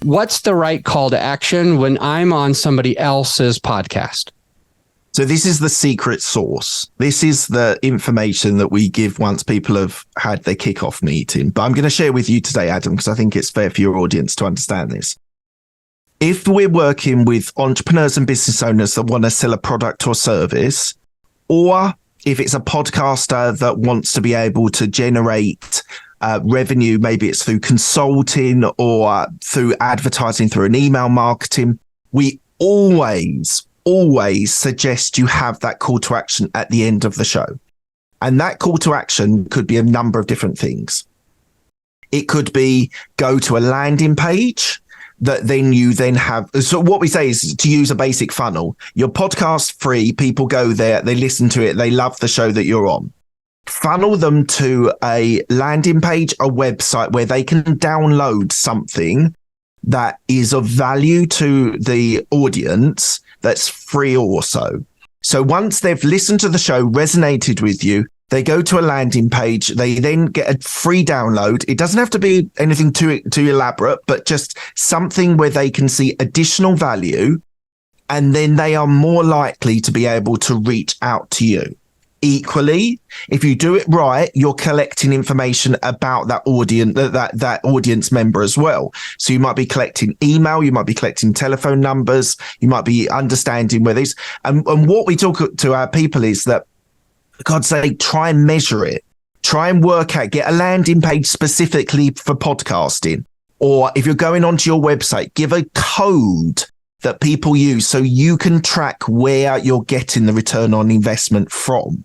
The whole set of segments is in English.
What's the right call to action when I'm on somebody else's podcast? So this is the secret sauce. This is the information that we give once people have had their kickoff meeting. But I'm going to share with you today, Adam, because I think it's fair for your audience to understand this. If we're working with entrepreneurs and business owners that want to sell a product or service, or if it's a podcaster that wants to be able to generate revenue, maybe it's through consulting or through advertising, through an email marketing, we always suggest you have that call to action at the end of the show. And that call to action could be a number of different things. It could be go to a landing page that then you then have. So what we say is to use a basic funnel. Your podcast free, people go there, they listen to it, they love the show that you're on. Funnel them to a landing page, a website where they can download something that is of value to the audience that's free also. So once they've listened to the show, resonated with you, they go to a landing page, they then get a free download. It doesn't have to be anything too elaborate, but just something where they can see additional value, and then they are more likely to be able to reach out to you. Equally, if you do it right, you're collecting information about that audience, that audience member as well. So you might be collecting email, you might be collecting telephone numbers, you might be understanding where these. And what we talk to our people is that, for God's sake, try and measure it. Try and work out, get a landing page specifically for podcasting. Or if you're going onto your website, give a code that people use so you can track where you're getting the return on investment from.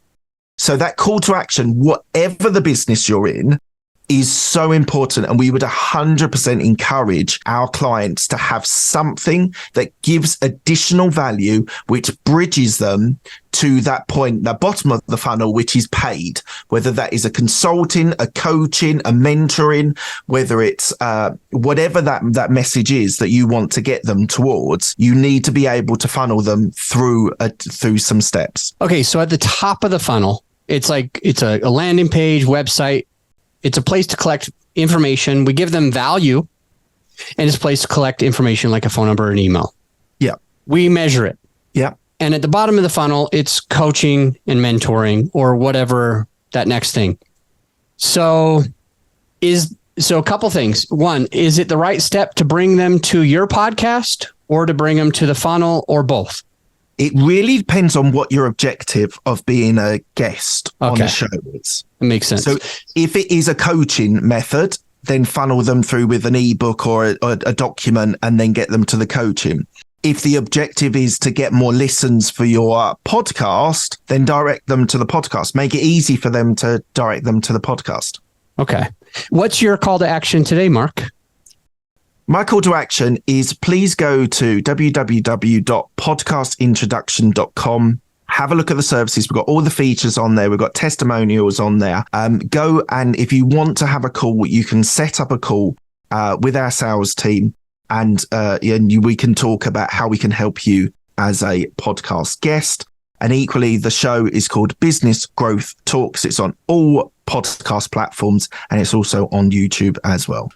So that call to action, whatever the business you're in, is so important. And we would 100% encourage our clients to have something that gives additional value, which bridges them to that point, the bottom of the funnel, which is paid, whether that is a consulting, a coaching, a mentoring, whether it's whatever that message is that you want to get them towards, you need to be able to funnel them through some steps. Okay. So at the top of the funnel, it's a landing page, website. It's a place to collect information. We give them value, and it's a place to collect information like a phone number and email. Yeah. We measure it. Yeah. And at the bottom of the funnel, it's coaching and mentoring or whatever that next thing. So a couple things. One, is it the right step to bring them to your podcast or to bring them to the funnel, or both? It really depends on what your objective of being a guest on the show is. It makes sense. So if it is a coaching method, then funnel them through with an ebook or a document and then get them to the coaching. If the objective is to get more listens for your podcast, then direct them to the podcast. Make it easy for them to direct them to the podcast. Okay. What's your call to action today, Mark? My call to action is please go to www.podcastintroduction.com. Have a look at the services. We've got all the features on there. We've got testimonials on there. Go, and if you want to have a call, you can set up a call with our sales team, and we can talk about how we can help you as a podcast guest. And equally, the show is called Business Growth Talks. It's on all podcast platforms, and it's also on YouTube as well.